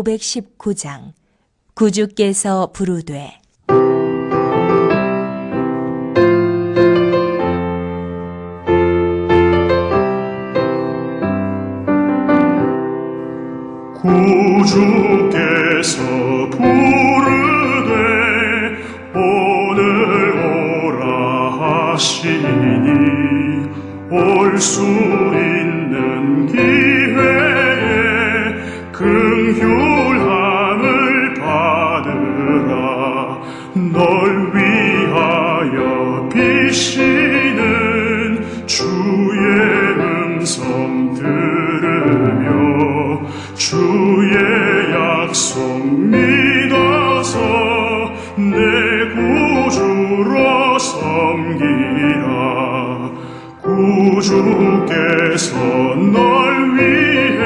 519장 구주께서 부르되 구주께서 부르되 오늘 오라 하시니 올 수 있는 기회에 긍휼함을 받으라. 널 위하여 비시는 주의 음성 들으며 주의 약속 믿어서 내 구주로 섬기라. 구주께서 널 위해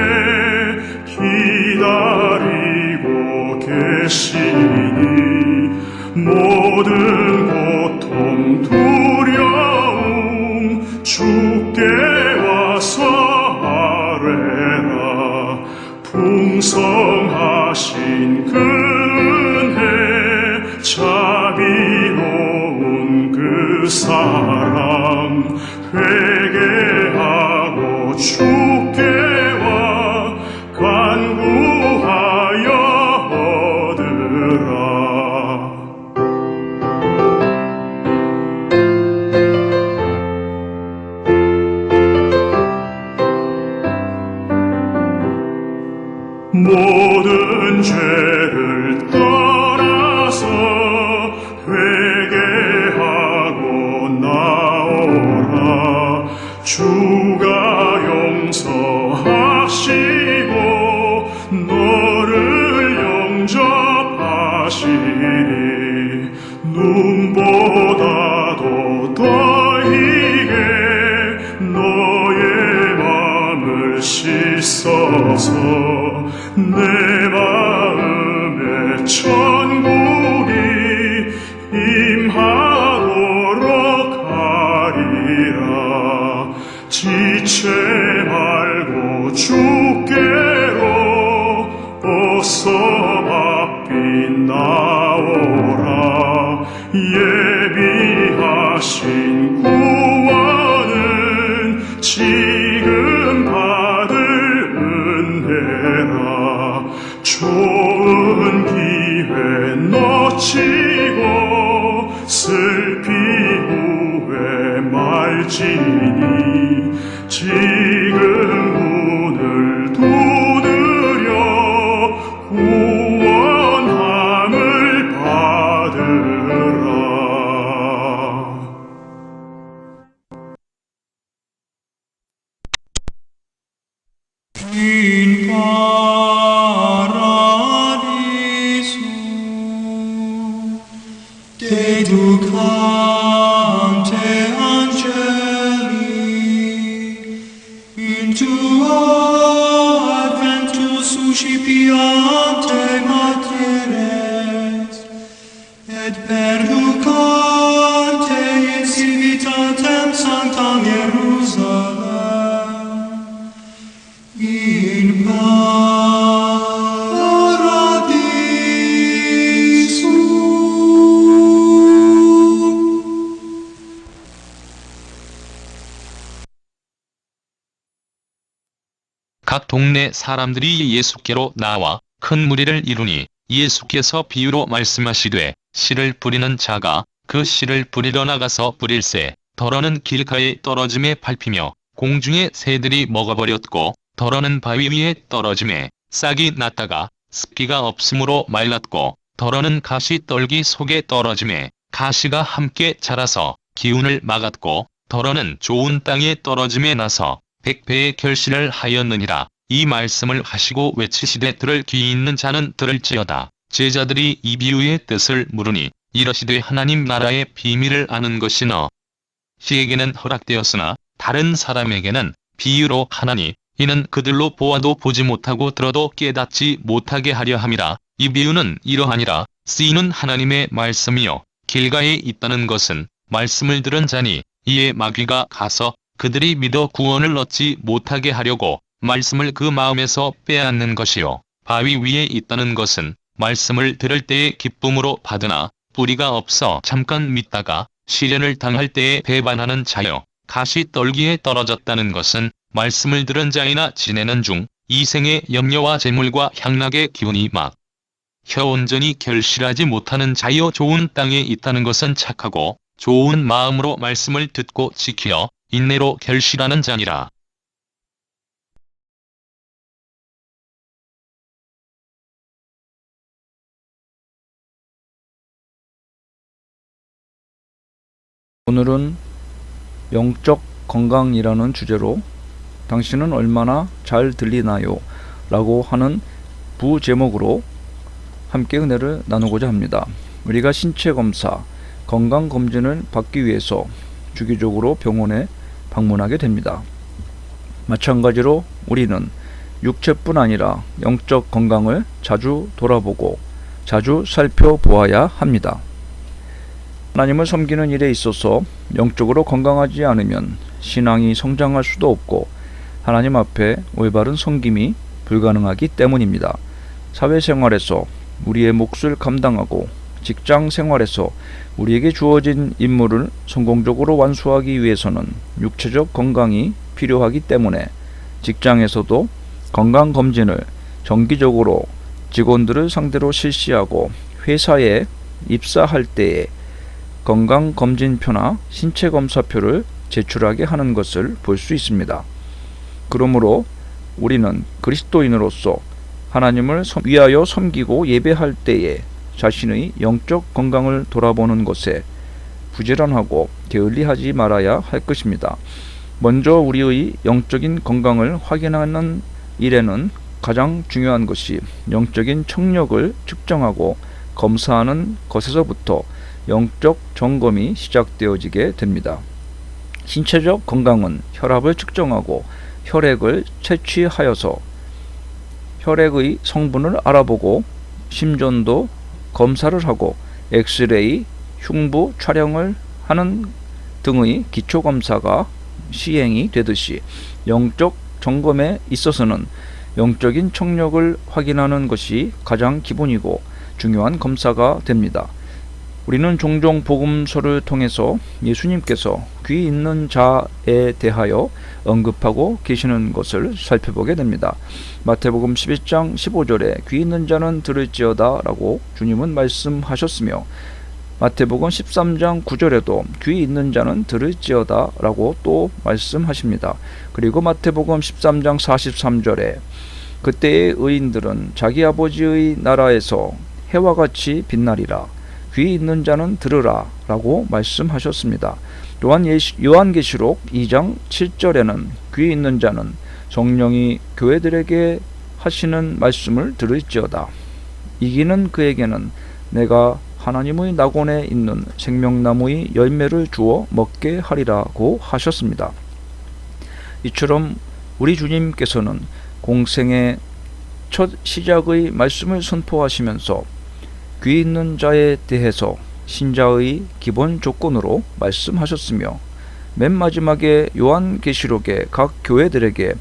기다리고 계시니 모든 고통 두려움 주께 와서 아뢰라. 풍성하신 그 은혜 자비로운 그 사랑 회개하고 주께와 간구하여 얻으라. 모든 죄를 떠나서 회개하고 나오라. 주가 용서하시고 너를 영접하시리. 눈보다도 더 이게 너의 맘을 씻어서 내 마음에 천국이 임하도록 하리라. 지체 말고 주께로 어서 바삐 나오라. 예비하신 구원은 지금 받을 은혜라. 좋은 기회 놓치고 슬피 후에 말지니 지금 문을 두드려 구원함을 받으라. In paradiso dedicante angeli in tuo adventus suscipiante materes et perducante in civitatem sanctam Hierusalem in paradiso. 각 동네 사람들이 예수께로 나와 큰 무리를 이루니 예수께서 비유로 말씀하시되 씨를 뿌리는 자가 그 씨를 뿌리러 나가서 뿌릴새 덜어는 길가에 떨어짐에 밟히며 공중의 새들이 먹어버렸고 덜어는 바위 위에 떨어짐에 싹이 났다가 습기가 없으므로 말랐고 덜어는 가시떨기 속에 떨어짐에 가시가 함께 자라서 기운을 막았고 덜어는 좋은 땅에 떨어짐에 나서 100배의 결실을 하였느니라. 이 말씀을 하시고 외치시되 들을 귀 있는 자는 들을지어다. 제자들이 이 비유의 뜻을 물으니 이러시되 하나님 나라의 비밀을 아는 것이 너희에게는 허락되었으나 다른 사람에게는 비유로 하나니 이는 그들로 보아도 보지 못하고 들어도 깨닫지 못하게 하려 함이라. 이 비유는 이러하니라. 씨는 하나님의 말씀이요 길가에 있다는 것은 말씀을 들은 자니 이에 마귀가 가서 그들이 믿어 구원을 얻지 못하게 하려고 말씀을 그 마음에서 빼앗는 것이요 바위 위에 있다는 것은 말씀을 들을 때의 기쁨으로 받으나 뿌리가 없어 잠깐 믿다가 시련을 당할 때에 배반하는 자여 가시 떨기에 떨어졌다는 것은 말씀을 들은 자이나 지내는 중 이생의 염려와 재물과 향락의 기운이 막 온전히 결실하지 못하는 자여 좋은 땅에 있다는 것은 착하고 좋은 마음으로 말씀을 듣고 지키어 인내로 결실하는 자니라. 오늘은 영적 건강이라는 주제로 당신은 얼마나 잘 들리나요? 라고 하는 부제목으로 함께 은혜를 나누고자 합니다. 우리가 신체 검사, 건강 검진을 받기 위해서 주기적으로 병원에 방문하게 됩니다. 마찬가지로 우리는 육체뿐 아니라 영적 건강을 자주 돌아보고 자주 살펴보아야 합니다. 하나님을 섬기는 일에 있어서 영적으로 건강하지 않으면 신앙이 성장할 수도 없고 하나님 앞에 올바른 섬김이 불가능하기 때문입니다. 사회생활에서 우리의 몫을 감당하고 직장 생활에서 우리에게 주어진 임무를 성공적으로 완수하기 위해서는 육체적 건강이 필요하기 때문에 직장에서도 건강검진을 정기적으로 직원들을 상대로 실시하고 회사에 입사할 때에 건강검진표나 신체검사표를 제출하게 하는 것을 볼 수 있습니다. 그러므로 우리는 그리스도인으로서 하나님을 위하여 섬기고 예배할 때에 자신의 영적 건강을 돌아보는 것에 부지런하고 게을리하지 말아야 할 것입니다. 먼저 우리의 영적인 건강을 확인하는 일에는 가장 중요한 것이 영적인 청력을 측정하고 검사하는 것에서부터 영적 점검이 시작되어지게 됩니다. 신체적 건강은 혈압을 측정하고 혈액을 채취하여서 혈액의 성분을 알아보고 심전도 검사를 하고 엑스레이, 흉부 촬영을 하는 등의 기초검사가 시행이 되듯이 영적 점검에 있어서는 영적인 청력을 확인하는 것이 가장 기본이고 중요한 검사가 됩니다. 우리는 종종 복음서를 통해서 예수님께서 귀 있는 자에 대하여 언급하고 계시는 것을 살펴보게 됩니다. 마태복음 11장 15절에 귀 있는 자는 들을지어다 라고 주님은 말씀하셨으며 마태복음 13장 9절에도 귀 있는 자는 들을지어다 라고 또 말씀하십니다. 그리고 마태복음 13장 43절에 그때의 의인들은 자기 아버지의 나라에서 해와 같이 빛나리라. 귀 있는 자는 들으라 라고 말씀하셨습니다. 또한 요한계시록 2장 7절에는 귀 있는 자는 성령이 교회들에게 하시는 말씀을 들을지어다. 이기는 그에게는 내가 하나님의 낙원에 있는 생명나무의 열매를 주어 먹게 하리라고 하셨습니다. 이처럼 우리 주님께서는 공생의 첫 시작의 말씀을 선포하시면서 귀 있는 자에 대해서 신자의 기본 조건으로 말씀하셨으며 맨 마지막에 요한계시록의 각 교회들에게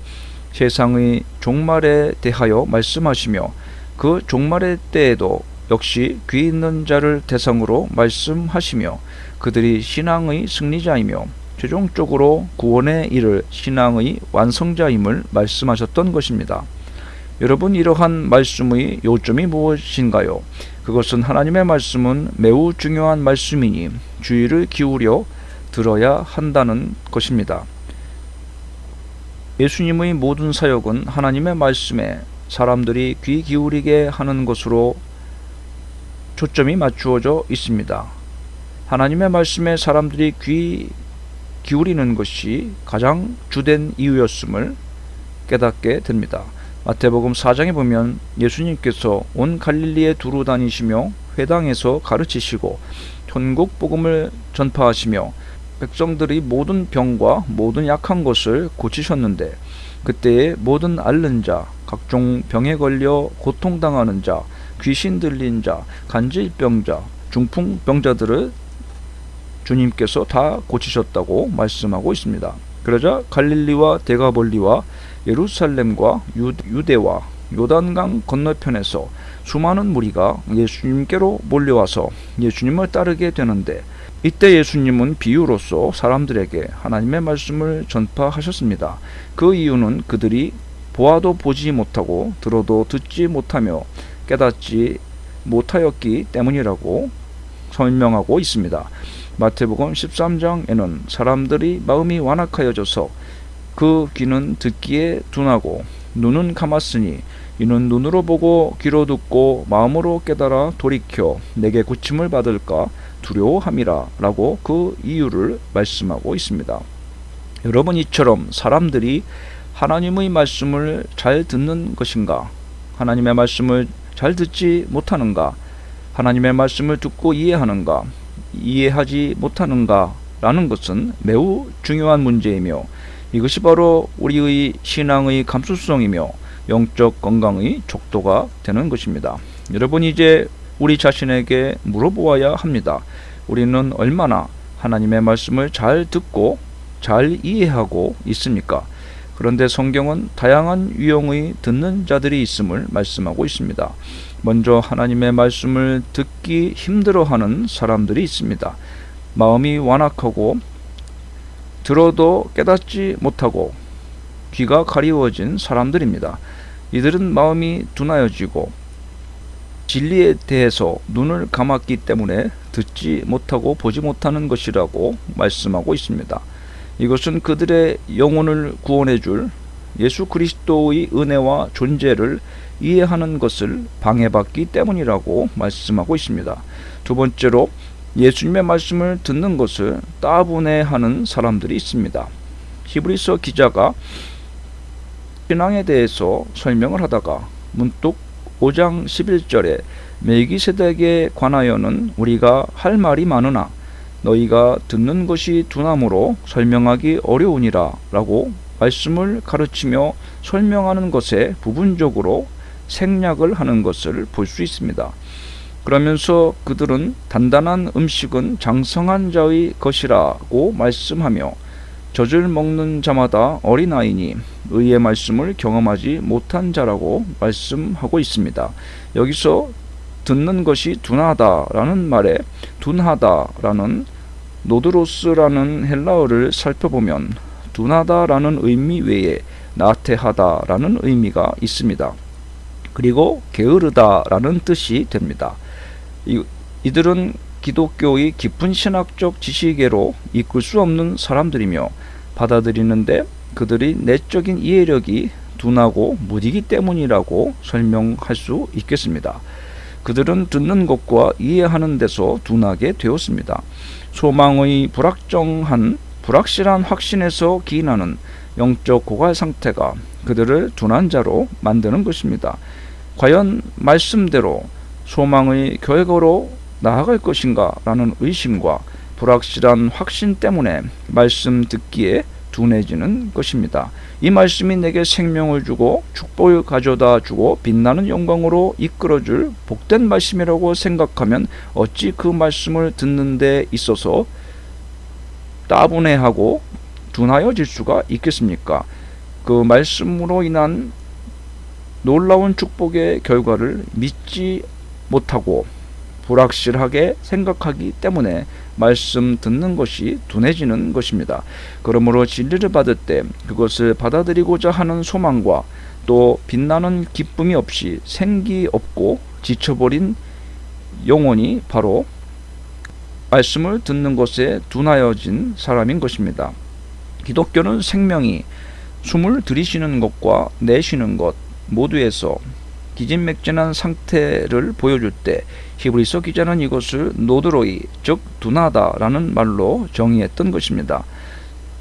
세상의 종말에 대하여 말씀하시며 그 종말의 때에도 역시 귀 있는 자를 대상으로 말씀하시며 그들이 신앙의 승리자이며 최종적으로 구원에 이를 신앙의 완성자임을 말씀하셨던 것입니다. 여러분, 이러한 말씀의 요점이 무엇인가요? 그것은 하나님의 말씀은 매우 중요한 말씀이니 주의를 기울여 들어야 한다는 것입니다. 예수님의 모든 사역은 하나님의 말씀에 사람들이 귀 기울이게 하는 것으로 초점이 맞추어져 있습니다. 하나님의 말씀에 사람들이 귀 기울이는 것이 가장 주된 이유였음을 깨닫게 됩니다. 마태복음 4장에 보면 예수님께서 온 갈릴리에 두루 다니시며 회당에서 가르치시고 천국 복음을 전파하시며 백성들의 모든 병과 모든 약한 것을 고치셨는데 그때에 모든 앓는 자, 각종 병에 걸려 고통당하는 자, 귀신 들린 자, 간질병자, 중풍병자들을 주님께서 다 고치셨다고 말씀하고 있습니다. 그러자 갈릴리와 데가볼리와 예루살렘과 유대와 요단강 건너편에서 수많은 무리가 예수님께로 몰려와서 예수님을 따르게 되는데, 이때 예수님은 비유로서 사람들에게 하나님의 말씀을 전파하셨습니다. 그 이유는 그들이 보아도 보지 못하고 들어도 듣지 못하며 깨닫지 못하였기 때문이라고 설명하고 있습니다. 마태복음 13장에는 사람들이 마음이 완악하여져서 그 귀는 듣기에 둔하고 눈은 감았으니 이는 눈으로 보고 귀로 듣고 마음으로 깨달아 돌이켜 내게 고침을 받을까 두려워함이라 라고 그 이유를 말씀하고 있습니다. 여러분, 이처럼 사람들이 하나님의 말씀을 잘 듣는 것인가, 하나님의 말씀을 잘 듣지 못하는가, 하나님의 말씀을 듣고 이해하는가, 이해하지 못하는가 라는 것은 매우 중요한 문제이며, 이것이 바로 우리의 신앙의 감수성이며 영적 건강의 족도가 되는 것입니다. 여러분, 이제 우리 자신에게 물어보아야 합니다. 우리는 얼마나 하나님의 말씀을 잘 듣고 잘 이해하고 있습니까? 그런데 성경은 다양한 유형의 듣는 자들이 있음을 말씀하고 있습니다. 먼저 하나님의 말씀을 듣기 힘들어하는 사람들이 있습니다. 마음이 완악하고 들어도 깨닫지 못하고 귀가 가리워진 사람들입니다. 이들은 마음이 둔하여지고 진리에 대해서 눈을 감았기 때문에 듣지 못하고 보지 못하는 것이라고 말씀하고 있습니다. 이것은 그들의 영혼을 구원해 줄 예수 그리스도의 은혜와 존재를 이해하는 것을 방해받기 때문이라고 말씀하고 있습니다. 두 번째로, 예수님의 말씀을 듣는 것을 따분해하는 사람들이 있습니다. 히브리서 기자가 신앙에 대해서 설명을 하다가 문득 5장 11절에 멜기세덱에 관하여는 우리가 할 말이 많으나 너희가 듣는 것이 둔함으로 설명하기 어려우니라 라고 말씀을 가르치며 설명하는 것에 부분적으로 생략을 하는 것을 볼 수 있습니다. 그러면서 그들은 단단한 음식은 장성한 자의 것이라고 말씀하며 젖을 먹는 자마다 어린아이니 의의 말씀을 경험하지 못한 자라고 말씀하고 있습니다. 여기서 듣는 것이 둔하다라는 말에 둔하다라는 노드로스라는 헬라어를 살펴보면 둔하다라는 의미 외에 나태하다라는 의미가 있습니다. 그리고 게으르다라는 뜻이 됩니다. 이들은 기독교의 깊은 신학적 지식계로 이끌 수 없는 사람들이며 받아들이는데 그들이 내적인 이해력이 둔하고 무디기 때문이라고 설명할 수 있겠습니다. 그들은 듣는 것과 이해하는 데서 둔하게 되었습니다. 소망의 불확실한 확신에서 기인하는 영적 고갈 상태가 그들을 둔한 자로 만드는 것입니다. 과연 말씀대로 소망의 결과로 나아갈 것인가 라는 의심과 불확실한 확신 때문에 말씀 듣기에 둔해지는 것입니다. 이 말씀이 내게 생명을 주고 축복을 가져다 주고 빛나는 영광으로 이끌어줄 복된 말씀이라고 생각하면 어찌 그 말씀을 듣는 데 있어서 따분해하고 둔하여질 수가 있겠습니까? 그 말씀으로 인한 놀라운 축복의 결과를 믿지 못하고 불확실하게 생각하기 때문에 말씀 듣는 것이 둔해지는 것입니다. 그러므로 진리를 받을 때 그것을 받아들이고자 하는 소망과 또 빛나는 기쁨이 없이 생기 없고 지쳐버린 영혼이 바로 말씀을 듣는 것에 둔하여진 사람인 것입니다. 기독교는 생명이 숨을 들이쉬는 것과 내쉬는 것 모두에서 기진맥진한 상태를 보여줄 때 히브리서 기자는 이것을 노드로이, 즉 둔하다라는 말로 정의했던 것입니다.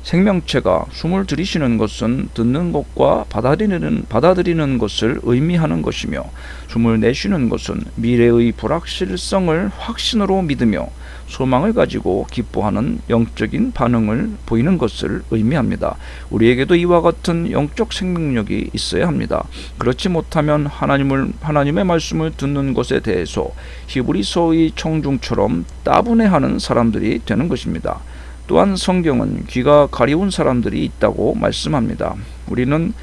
생명체가 숨을 들이쉬는 것은 듣는 것과 받아들이는 것을 의미하는 것이며, 숨을 내쉬는 것은 미래의 불확실성을 확신으로 믿으며 소망을 가지고 기뻐하는 영적인 반응을 보이는 것을 의미합니다. 우리에게도 이와 같은 영적 생명력이 있어야 합니다. 그렇지 못하면 하나님의 말씀을 듣는 것에 대해서 히브리서의 청중처럼 따분해하는 사람들이 되는 것입니다. 또한 성경은 귀가 가리운 사람들이 있다고 말씀합니다. 우리는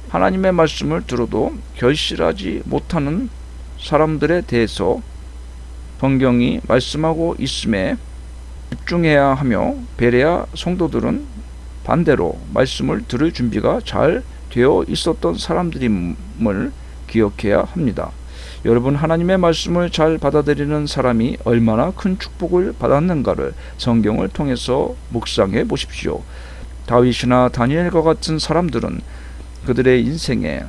하나님의 말씀을 들어도 결실하지 못하는 사람들에 대해서 성경이 말씀하고 있음에 집중해야 하며, 베레아 성도들은 반대로 말씀을 들을 준비가 잘 되어 있었던 사람들임을 기억해야 합니다. 여러분, 하나님의 말씀을 잘 받아들이는 사람이 얼마나 큰 축복을 받았는가를 성경을 통해서 묵상해 보십시오. 다윗이나 다니엘과 같은 사람들은 그들의 인생에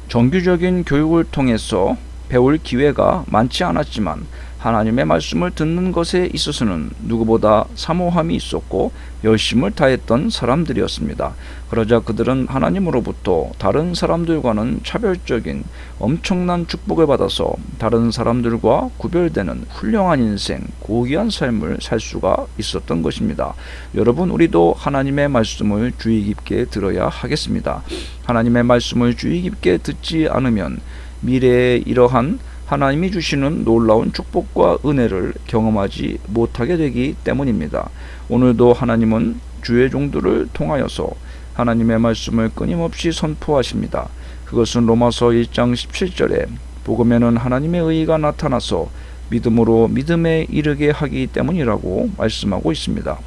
정규적인 교육을 통해서 배울 기회가 많지 않았지만 하나님의 말씀을 듣는 것에 있어서는 누구보다 사모함이 있었고 열심을 다했던 사람들이었습니다. 그러자 그들은 하나님으로부터 다른 사람들과는 차별적인 엄청난 축복을 받아서 다른 사람들과 구별되는 훌륭한 인생, 고귀한 삶을 살 수가 있었던 것입니다. 여러분, 우리도 하나님의 말씀을 주의 깊게 들어야 하겠습니다. 하나님의 말씀을 주의 깊게 듣지 않으면 미래에 이러한 하나님이 주시는 놀라운 축복과 은혜를 경험하지 못하게 되기 때문입니다. 오늘도 하나님은 주의 종들을 통하여서 하나님의 말씀을 끊임없이 선포하십니다. 그것은 로마서 1장 17절에 복음에는 하나님의 의의가 나타나서 믿음으로 믿음에 이르게 하기 때문이라고 말씀하고 있습니다.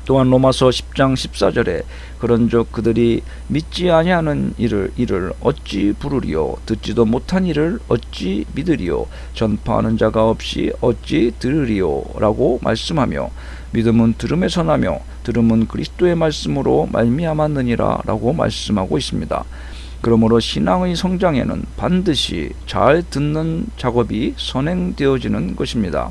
또한 로마서 10장 14절에 그런즉 그들이 믿지 아니하는 일을 어찌 부르리요, 듣지도 못한 일을 어찌 믿으리요, 전파하는 자가 없이 어찌 들으리요 라고 말씀하며, 믿음은 들음에서 나며 들음은 그리스도의 말씀으로 말미암았느니라 라고 말씀하고 있습니다. 그러므로 신앙의 성장에는 반드시 잘 듣는 작업이 선행되어지는 것입니다.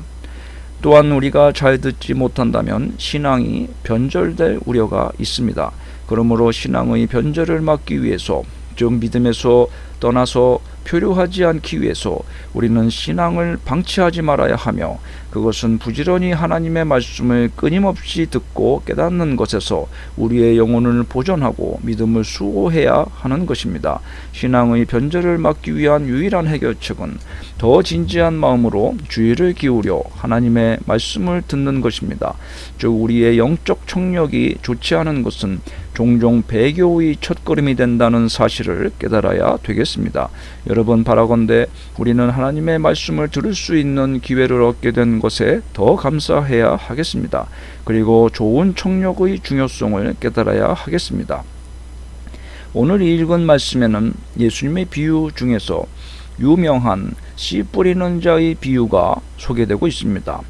또한 우리가 잘 듣지 못한다면 신앙이 변절될 우려가 있습니다. 그러므로 신앙의 변절을 막기 위해서, 즉 믿음에서 떠나서 표류하지 않기 위해서 우리는 신앙을 방치하지 말아야 하며, 그것은 부지런히 하나님의 말씀을 끊임없이 듣고 깨닫는 것에서 우리의 영혼을 보존하고 믿음을 수호해야 하는 것입니다. 신앙의 변절을 막기 위한 유일한 해결책은 더 진지한 마음으로 주의를 기울여 하나님의 말씀을 듣는 것입니다. 즉 우리의 영적 청력이 좋지 않은 것은 종종 배교의 첫걸음이 된다는 사실을 깨달아야 되겠습니다. 여러분, 바라건대 우리는 하나님의 말씀을 들을 수 있는 기회를 얻게 된 것에 더 감사해야 하겠습니다. 그리고 좋은 청력의 중요성을 깨달아야 하겠습니다. 오늘 읽은 말씀에는 예수님의 비유 중에서 유명한 씨 뿌리는 자의 비유가 소개되고 있습니다.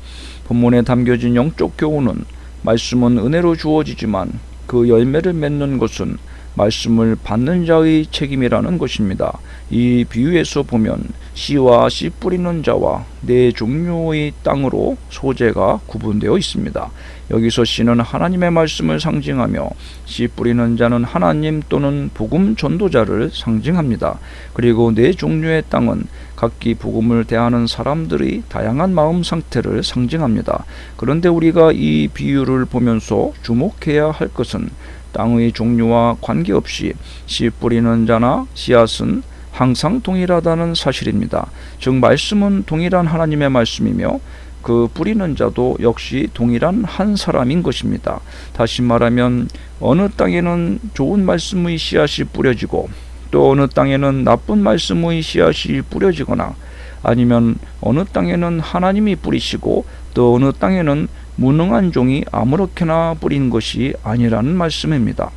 본문에 담겨진 영적 교훈은, 말씀은 은혜로 주어지지만 그 열매를 맺는 것은 말씀을 받는 자의 책임이라는 것입니다. 이 비유에서 보면 씨와 씨 뿌리는 자와 네 종류의 땅으로 소재가 구분되어 있습니다. 여기서 씨는 하나님의 말씀을 상징하며 씨 뿌리는 자는 하나님 또는 복음 전도자를 상징합니다. 그리고 네 종류의 땅은 각기 복음을 대하는 사람들의 다양한 마음 상태를 상징합니다. 그런데 우리가 이 비유를 보면서 주목해야 할 것은 땅의 종류와 관계없이 씨 뿌리는 자나 씨앗은 항상 동일하다는 사실입니다. 즉 말씀은 동일한 하나님의 말씀이며 그 뿌리는 자도 역시 동일한 한 사람인 것입니다. 다시 말하면 어느 땅에는 좋은 말씀의 씨앗이 뿌려지고 또 어느 땅에는 나쁜 말씀의 씨앗이 뿌려지거나, 아니면 어느 땅에는 하나님이 뿌리시고 또 어느 땅에는 무능한 종이 아무렇게나 뿌린 것이 아니라는 말씀입니다.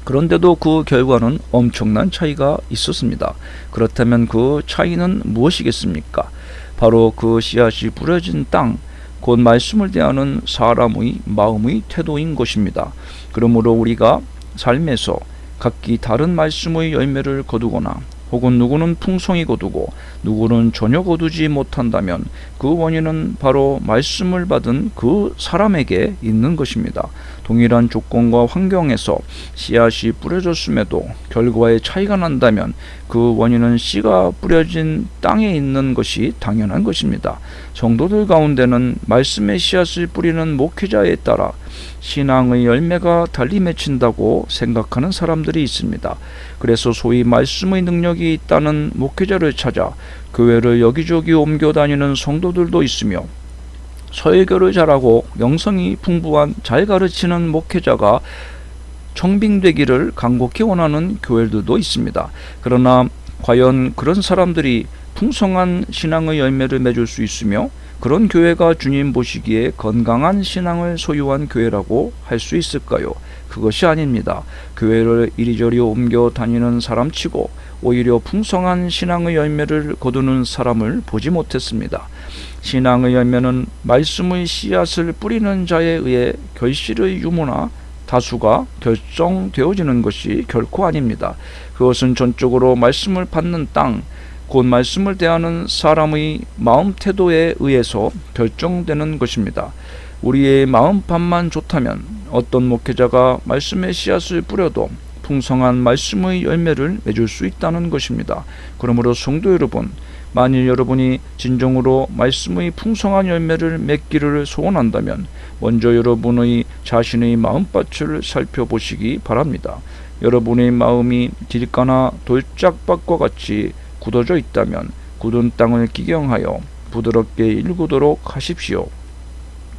그런데도 그 결과는 엄청난 차이가 있었습니다. 그렇다면 그 차이는 무엇이겠습니까? 바로 그 씨앗이 뿌려진 땅, 곧 말씀을 대하는 사람의 마음의 태도인 것입니다. 그러므로 우리가 삶에서 각기 다른 말씀의 열매를 거두거나 혹은 누구는 풍성히 거두고 누구는 전혀 거두지 못한다면 그 원인은 바로 말씀을 받은 그 사람에게 있는 것입니다. 동일한 조건과 환경에서 씨앗이 뿌려졌음에도 결과에 차이가 난다면 그 원인은 씨가 뿌려진 땅에 있는 것이 당연한 것입니다. 성도들 가운데는 말씀의 씨앗을 뿌리는 목회자에 따라 신앙의 열매가 달리 맺힌다고 생각하는 사람들이 있습니다. 그래서 소위 말씀의 능력이 있다는 목회자를 찾아 교회를 여기저기 옮겨 다니는 성도들도 있으며, 설교를 잘하고 영성이 풍부한 잘 가르치는 목회자가 청빙되기를 간곡히 원하는 교회들도 있습니다. 그러나 과연 그런 사람들이 풍성한 신앙의 열매를 맺을 수 있으며 그런 교회가 주님 보시기에 건강한 신앙을 소유한 교회라고 할 수 있을까요? 그것이 아닙니다. 교회를 이리저리 옮겨 다니는 사람치고 오히려 풍성한 신앙의 열매를 거두는 사람을 보지 못했습니다. 신앙의 열매는 말씀의 씨앗을 뿌리는 자에 의해 결실의 유무나 다수가 결정되어지는 것이 결코 아닙니다. 그것은 전적으로 말씀을 받는 땅, 곧 말씀을 대하는 사람의 마음 태도에 의해서 결정되는 것입니다. 우리의 마음밭만 좋다면 어떤 목회자가 말씀의 씨앗을 뿌려도 풍성한 말씀의 열매를 맺을 수 있다는 것입니다. 그러므로 성도 여러분, 만일 여러분이 진정으로 말씀의 풍성한 열매를 맺기를 소원한다면 먼저 여러분의 자신의 마음밭을 살펴보시기 바랍니다. 여러분의 마음이 길가나 돌짝밭과 같이 굳어져 있다면 굳은 땅을 기경하여 부드럽게 일구도록 하십시오.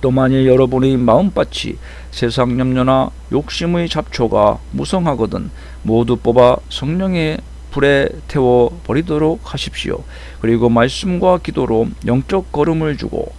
또 만일 여러분의 마음밭이 세상 염려나 욕심의 잡초가 무성하거든 모두 뽑아 성령의 불에 태워 버리도록 하십시오. 그리고 말씀과 기도로 영적 걸음을 주고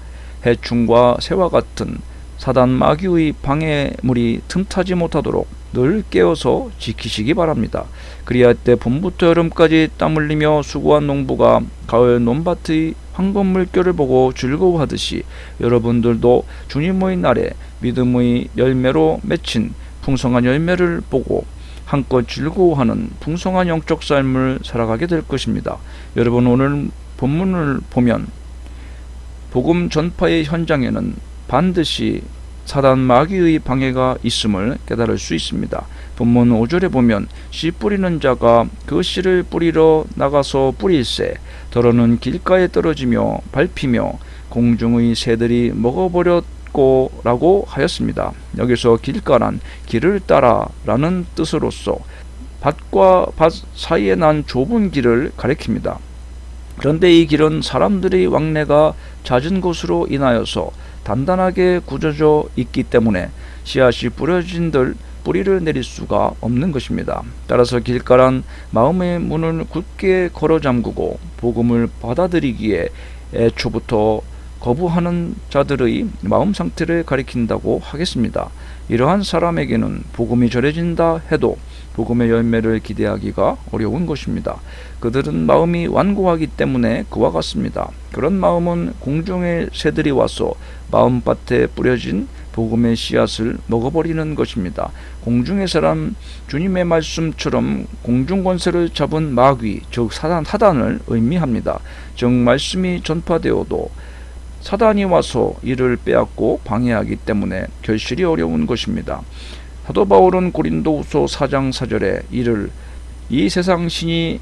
해충과 새와 같은 사단 마귀의 방해물이 틈타지 못하도록 늘 깨어서 지키시기 바랍니다. 그리할 때 봄부터 여름까지 땀 흘리며 수고한 농부가 가을 논밭의 황금 물결을 보고 즐거워하듯이 여러분들도 주님의 날에 믿음의 열매로 맺힌 풍성한 열매를 보고 한껏 즐거워하는 풍성한 영적 삶을 살아가게 될 것입니다. 여러분, 오늘 본문을 보면 복음 전파의 현장에는 반드시 사단 마귀의 방해가 있음을 깨달을 수 있습니다. 본문 5절에 보면 씨 뿌리는 자가 그 씨를 뿌리러 나가서 뿌릴새 더러는 길가에 떨어지며 밟히며 공중의 새들이 먹어버렸고 라고 하였습니다. 여기서 길가란 길을 따라 라는 뜻으로서 밭과 밭 사이에 난 좁은 길을 가리킵니다. 그런데 이 길은 사람들의 왕래가 잦은 곳으로 인하여서 단단하게 굳어져 있기 때문에 씨앗이 뿌려진들 뿌리를 내릴 수가 없는 것입니다. 따라서 길가란 마음의 문을 굳게 걸어 잠그고 복음을 받아들이기에 애초부터 거부하는 자들의 마음 상태를 가리킨다고 하겠습니다. 이러한 사람에게는 복음이 전해진다 해도 복음의 열매를 기대하기가 어려운 것입니다. 그들은 마음이 완고하기 때문에 그와 같습니다. 그런 마음은 공중의 새들이 와서 마음밭에 뿌려진 복음의 씨앗을 먹어버리는 것입니다. 공중의 사람, 주님의 말씀처럼 공중 권세를 잡은 마귀, 즉 사단을 의미합니다. 즉 말씀이 전파되어도 사단이 와서 이를 빼앗고 방해하기 때문에 결실이 어려운 것입니다. 사도 바울은 고린도후서 4장 4절에 이를 이 세상 신이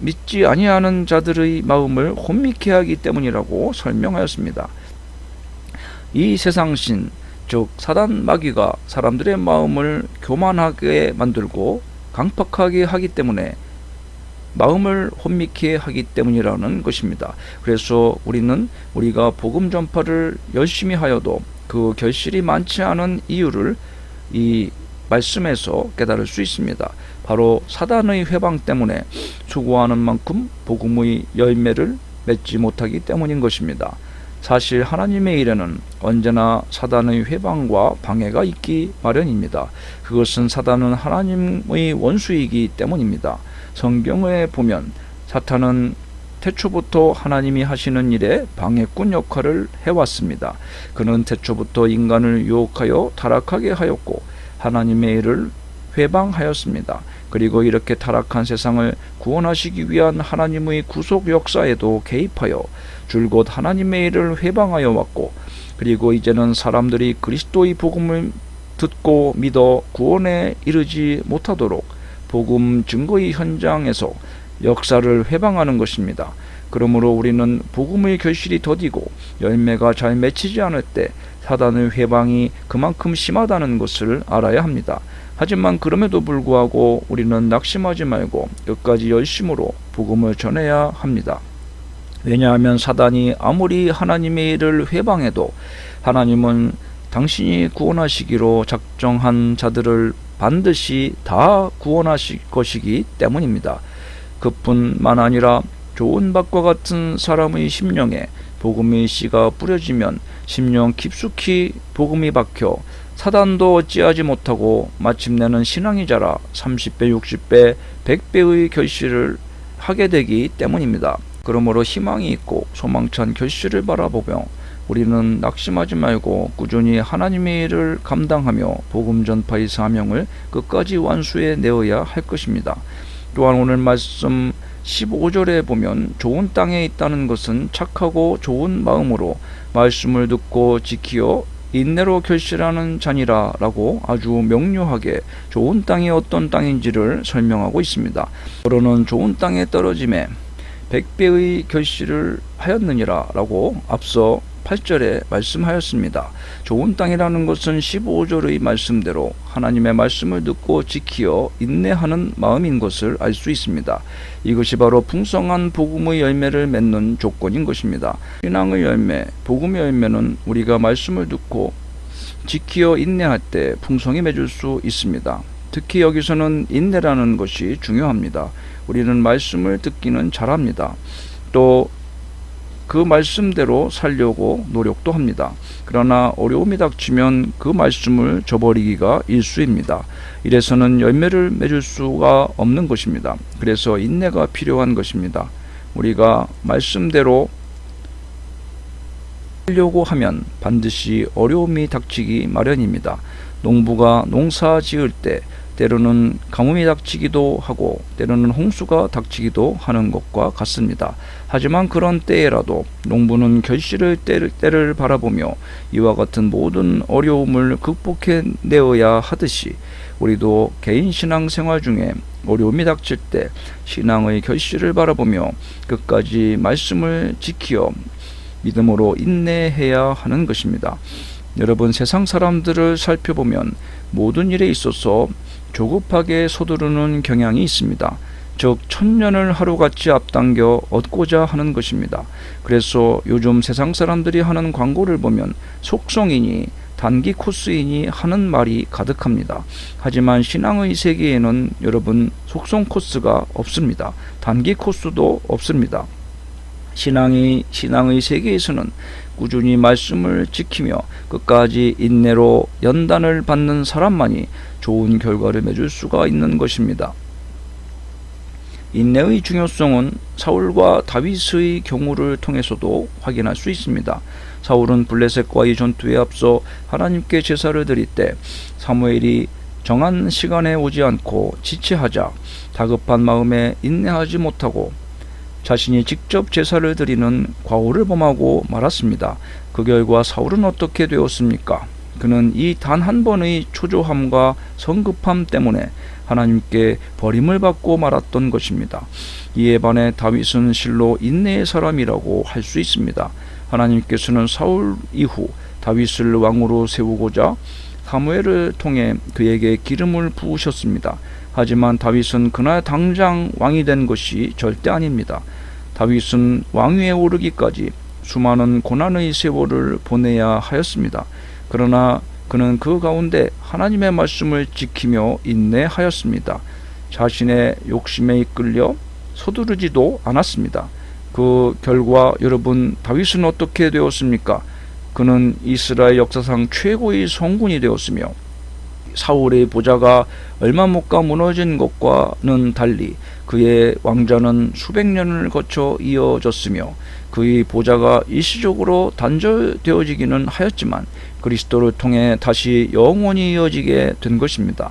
믿지 아니하는 자들의 마음을 혼미케 하기 때문이라고 설명하였습니다. 이 세상 신, 즉 사단 마귀가 사람들의 마음을 교만하게 만들고 강팍하게 하기 때문에 마음을 혼미케 하기 때문이라는 것입니다. 그래서 우리가 복음 전파를 열심히 하여도 그 결실이 많지 않은 이유를 이 말씀에서 깨달을 수 있습니다. 바로 사단의 회방 때문에 수고하는 만큼 복음의 열매를 맺지 못하기 때문인 것입니다. 사실 하나님의 일에는 언제나 사단의 회방과 방해가 있기 마련입니다. 그것은 사단은 하나님의 원수이기 때문입니다. 성경에 보면 사탄은 태초부터 하나님이 하시는 일에 방해꾼 역할을 해왔습니다. 그는 태초부터 인간을 유혹하여 타락하게 하였고 하나님의 일을 회방하였습니다. 그리고 이렇게 타락한 세상을 구원하시기 위한 하나님의 구속 역사에도 개입하여 줄곧 하나님의 일을 회방하여 왔고, 그리고 이제는 사람들이 그리스도의 복음을 듣고 믿어 구원에 이르지 못하도록 복음 증거의 현장에서 역사를 회방하는 것입니다. 그러므로 우리는 복음의 결실이 더디고 열매가 잘 맺히지 않을 때 사단의 회방이 그만큼 심하다는 것을 알아야 합니다. 하지만 그럼에도 불구하고 우리는 낙심하지 말고 끝까지 열심으로 복음을 전해야 합니다. 왜냐하면 사단이 아무리 하나님의 일을 회방해도 하나님은 당신이 구원하시기로 작정한 자들을 반드시 다 구원하실 것이기 때문입니다. 그뿐만 아니라 좋은 밭과 같은 사람의 심령에 복음의 씨가 뿌려지면 심령 깊숙이 복음이 박혀 사단도 어찌하지 못하고 마침내는 신앙이 자라 30배, 60배, 100배의 결실을 하게 되기 때문입니다. 그러므로 희망이 있고 소망찬 결실을 바라보며 우리는 낙심하지 말고 꾸준히 하나님의 일을 감당하며 복음 전파의 사명을 끝까지 완수해 내어야 할 것입니다. 또한 오늘 말씀 15절에 보면 좋은 땅에 있다는 것은 착하고 좋은 마음으로 말씀을 듣고 지키어 인내로 결실하는 자니라 라고 아주 명료하게 좋은 땅이 어떤 땅인지를 설명하고 있습니다. 그러는 좋은 땅에 떨어짐에 100배의 결실을 하였느니라 라고 앞서 8절에 말씀하였습니다. 좋은 땅이라는 것은 15절의 말씀대로 하나님의 말씀을 듣고 지키어 인내하는 마음인 것을 알 수 있습니다. 이것이 바로 풍성한 복음의 열매를 맺는 조건인 것입니다. 신앙의 열매, 복음의 열매는 우리가 말씀을 듣고 지키어 인내할 때 풍성히 맺을 수 있습니다. 특히 여기서는 인내라는 것이 중요합니다. 우리는 말씀을 듣기는 잘합니다. 또 그 말씀대로 살려고 노력도 합니다. 그러나 어려움이 닥치면 그 말씀을 저버리기가 일쑤입니다. 이래서는 열매를 맺을 수가 없는 것입니다. 그래서 인내가 필요한 것입니다. 우리가 말씀대로 하려고 하면 반드시 어려움이 닥치기 마련입니다. 농부가 농사 지을 때 때로는 가뭄이 닥치기도 하고 때로는 홍수가 닥치기도 하는 것과 같습니다. 하지만 그런 때에라도 농부는 결실의 때를 바라보며 이와 같은 모든 어려움을 극복해 내어야 하듯이 우리도 개인 신앙 생활 중에 어려움이 닥칠 때 신앙의 결실을 바라보며 끝까지 말씀을 지키어 믿음으로 인내해야 하는 것입니다. 여러분, 세상 사람들을 살펴보면 모든 일에 있어서 조급하게 서두르는 경향이 있습니다. 즉 천년을 하루같이 앞당겨 얻고자 하는 것입니다. 그래서 요즘 세상 사람들이 하는 광고를 보면 속성이니 단기 코스이니 하는 말이 가득합니다. 하지만 신앙의 세계에는 여러분 속성 코스가 없습니다. 단기 코스도 없습니다. 신앙의 세계에서는 꾸준히 말씀을 지키며 끝까지 인내로 연단을 받는 사람만이 좋은 결과를 맺을 수가 있는 것입니다. 인내의 중요성은 사울과 다윗의 경우를 통해서도 확인할 수 있습니다. 사울은 블레셋과의 전투에 앞서 하나님께 제사를 드릴 때 사무엘이 정한 시간에 오지 않고 지체하자 다급한 마음에 인내하지 못하고 자신이 직접 제사를 드리는 과오를 범하고 말았습니다. 그 결과 사울은 어떻게 되었습니까? 그는 이 단 한 번의 초조함과 성급함 때문에 하나님께 버림을 받고 말았던 것입니다. 이에 반해 다윗은 실로 인내의 사람이라고 할 수 있습니다. 하나님께서는 사울 이후 다윗을 왕으로 세우고자 사무엘을 통해 그에게 기름을 부으셨습니다. 하지만 다윗은 그날 당장 왕이 된 것이 절대 아닙니다. 다윗은 왕위에 오르기까지 수많은 고난의 세월을 보내야 하였습니다. 그러나 그는 그 가운데 하나님의 말씀을 지키며 인내하였습니다. 자신의 욕심에 이끌려 서두르지도 않았습니다. 그 결과 여러분, 다윗은 어떻게 되었습니까? 그는 이스라엘 역사상 최고의 성군이 되었으며 사울의 보좌가 얼마 못 가 무너진 것과는 달리 그의 왕좌는 수백 년을 거쳐 이어졌으며 그의 보좌가 일시적으로 단절되어지기는 하였지만 그리스도를 통해 다시 영원히 이어지게 된 것입니다.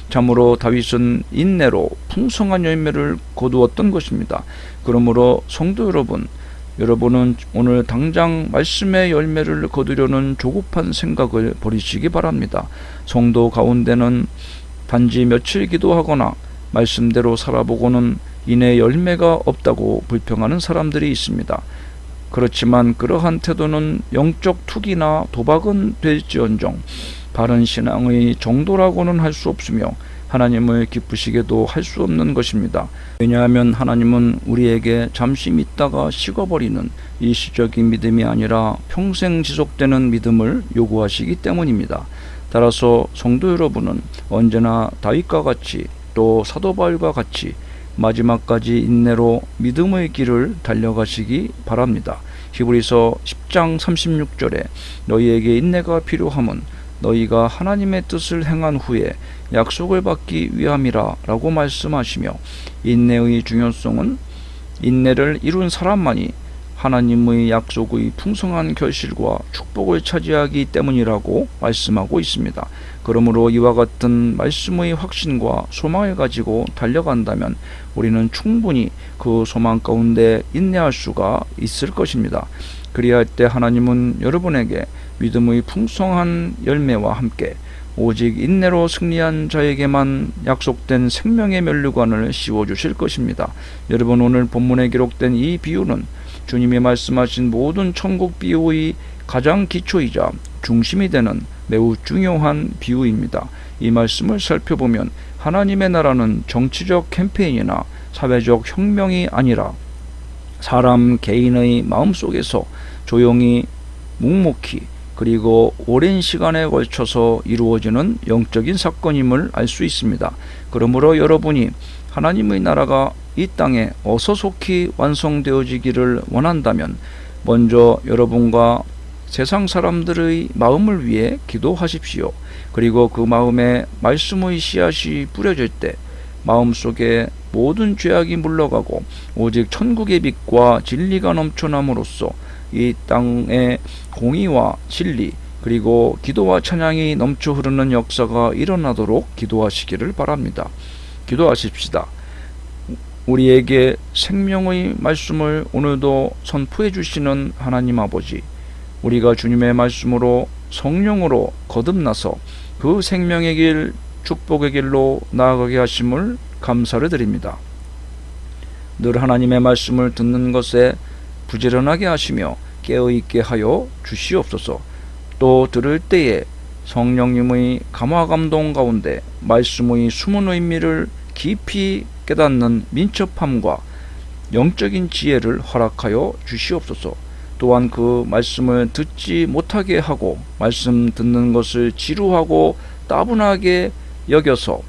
참으로 다윗은 인내로 풍성한 열매를 거두었던 것입니다. 그러므로 성도 여러분, 여러분은 오늘 당장 말씀의 열매를 거두려는 조급한 생각을 버리시기 바랍니다. 성도 가운데는 단지 며칠 기도하거나 말씀대로 살아보고는 이내 열매가 없다고 불평하는 사람들이 있습니다. 그렇지만 그러한 태도는 영적 투기나 도박은 될지언정 바른 신앙의 정도라고는 할 수 없으며 하나님을 기쁘시게도 할 수 없는 것입니다. 왜냐하면 하나님은 우리에게 잠시 믿다가 식어버리는 일시적인 믿음이 아니라 평생 지속되는 믿음을 요구하시기 때문입니다. 따라서 성도 여러분은 언제나 다윗과 같이 또 사도 바울과 같이 마지막까지 인내로 믿음의 길을 달려가시기 바랍니다. 히브리서 10장 36절에 너희에게 인내가 필요함은 너희가 하나님의 뜻을 행한 후에 약속을 받기 위함이라 라고 말씀하시며, 인내의 중요성은 인내를 이룬 사람만이 하나님의 약속의 풍성한 결실과 축복을 차지하기 때문이라고 말씀하고 있습니다. 그러므로 이와 같은 말씀의 확신과 소망을 가지고 달려간다면 우리는 충분히 그 소망 가운데 인내할 수가 있을 것입니다. 그리할 때 하나님은 여러분에게 믿음의 풍성한 열매와 함께 오직 인내로 승리한 자에게만 약속된 생명의 면류관을 씌워주실 것입니다. 여러분, 오늘 본문에 기록된 이 비유는 주님이 말씀하신 모든 천국 비유의 가장 기초이자 중심이 되는 매우 중요한 비유입니다. 이 말씀을 살펴보면 하나님의 나라는 정치적 캠페인이나 사회적 혁명이 아니라 사람 개인의 마음속에서 조용히 묵묵히 그리고 오랜 시간에 걸쳐서 이루어지는 영적인 사건임을 알 수 있습니다. 그러므로 여러분이 하나님의 나라가 이 땅에 어서속히 완성되어지기를 원한다면 먼저 여러분과 세상 사람들의 마음을 위해 기도하십시오. 그리고 그 마음에 말씀의 씨앗이 뿌려질 때 마음속에 모든 죄악이 물러가고 오직 천국의 빛과 진리가 넘쳐남으로써 이 땅에 공의와 진리 그리고 기도와 찬양이 넘쳐 흐르는 역사가 일어나도록 기도하시기를 바랍니다. 기도하십시다. 우리에게 생명의 말씀을 오늘도 선포해 주시는 하나님 아버지, 우리가 주님의 말씀으로 성령으로 거듭나서 그 생명의 길, 축복의 길로 나아가게 하심을 감사를 드립니다. 늘 하나님의 말씀을 듣는 것에 부지런하게 하시며 깨어있게 하여 주시옵소서. 또 들을 때에 성령님의 감화 감동 가운데 말씀의 숨은 의미를 깊이 깨닫는 민첩함과 영적인 지혜를 허락하여 주시옵소서. 또한 그 말씀을 듣지 못하게 하고 말씀 듣는 것을 지루하고 따분하게 여겨서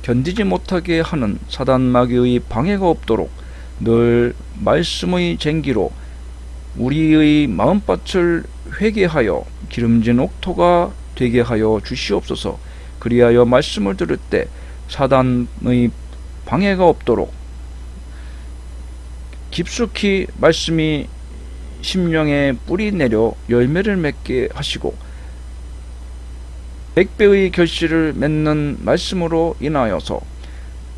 견디지 못하게 하는 사단 마귀의 방해가 없도록 늘 말씀의 쟁기로 우리의 마음밭을 회개하여 기름진 옥토가 되게 하여 주시옵소서. 그리하여 말씀을 들을 때 사단의 방해가 없도록 깊숙이 말씀이 심령에 뿌리 내려 열매를 맺게 하시고 100배의 결실을 맺는 말씀으로 인하여서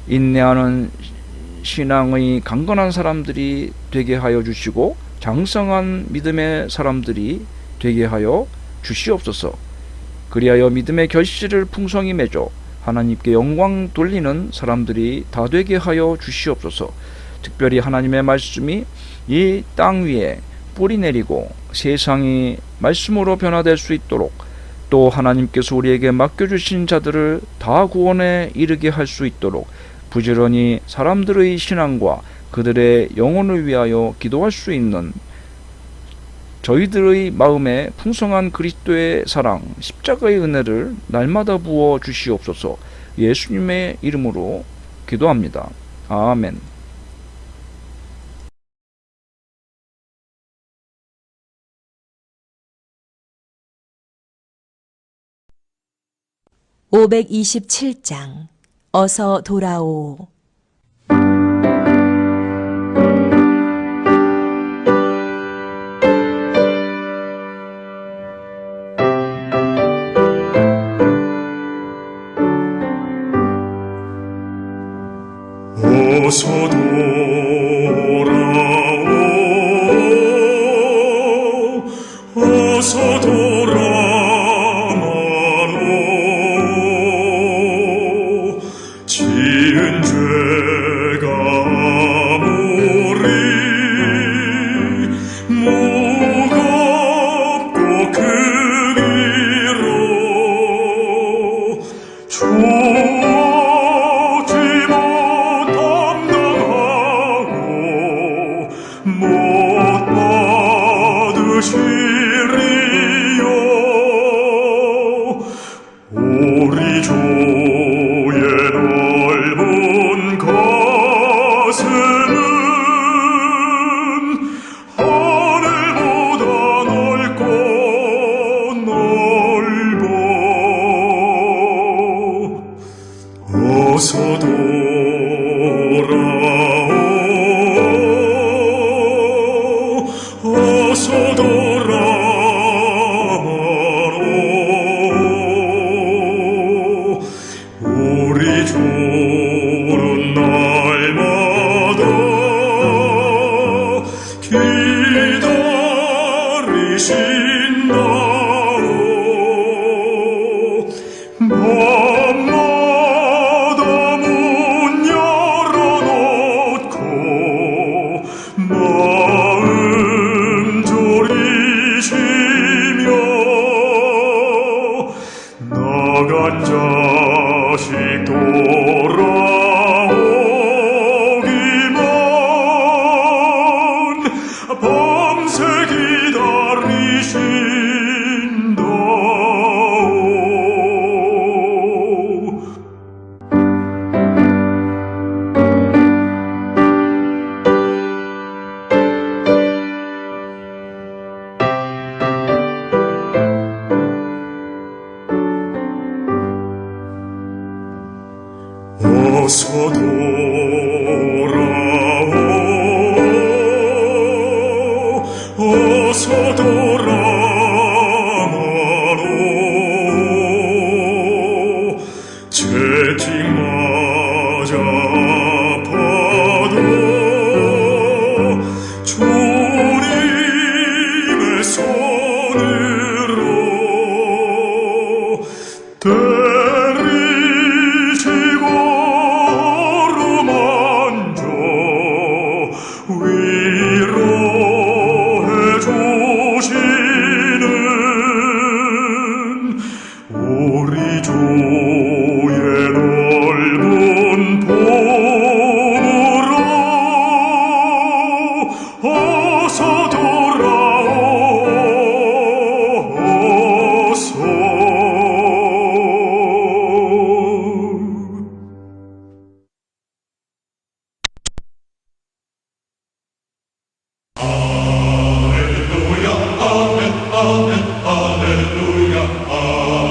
인내하는 신앙의 강건한 사람들이 되게 하여 주시고 장성한 믿음의 사람들이 되게 하여 주시옵소서. 그리하여 믿음의 결실을 풍성히 맺어 하나님께 영광 돌리는 사람들이 다 되게 하여 주시옵소서. 특별히 하나님의 말씀이 이 땅 위에 뿌리 내리고 세상이 말씀으로 변화될 수 있도록, 또 하나님께서 우리에게 맡겨주신 자들을 다 구원에 이르게 할 수 있도록 부지런히 사람들의 신앙과 그들의 영혼을 위하여 기도할 수 있는 저희들의 마음에 풍성한 그리스도의 사랑, 십자가의 은혜를 날마다 부어 주시옵소서. 예수님의 이름으로 기도합니다. 아멘. (527장) 어서 돌아오. 어서 돌아오, 어서 돌아오오. 지은 죄가 아무리 무겁고 크기로 못 받으시리요. 어서 돌아오 어서 돌아오로 채찍 맞아 아파도 주님의 손으로 때리시고 어루만져 위로해 주시는 우리 주의 넓은 품으로 어서 돌아오소. 할렐루야, 아멘, 아멘, 할렐루야, 아멘.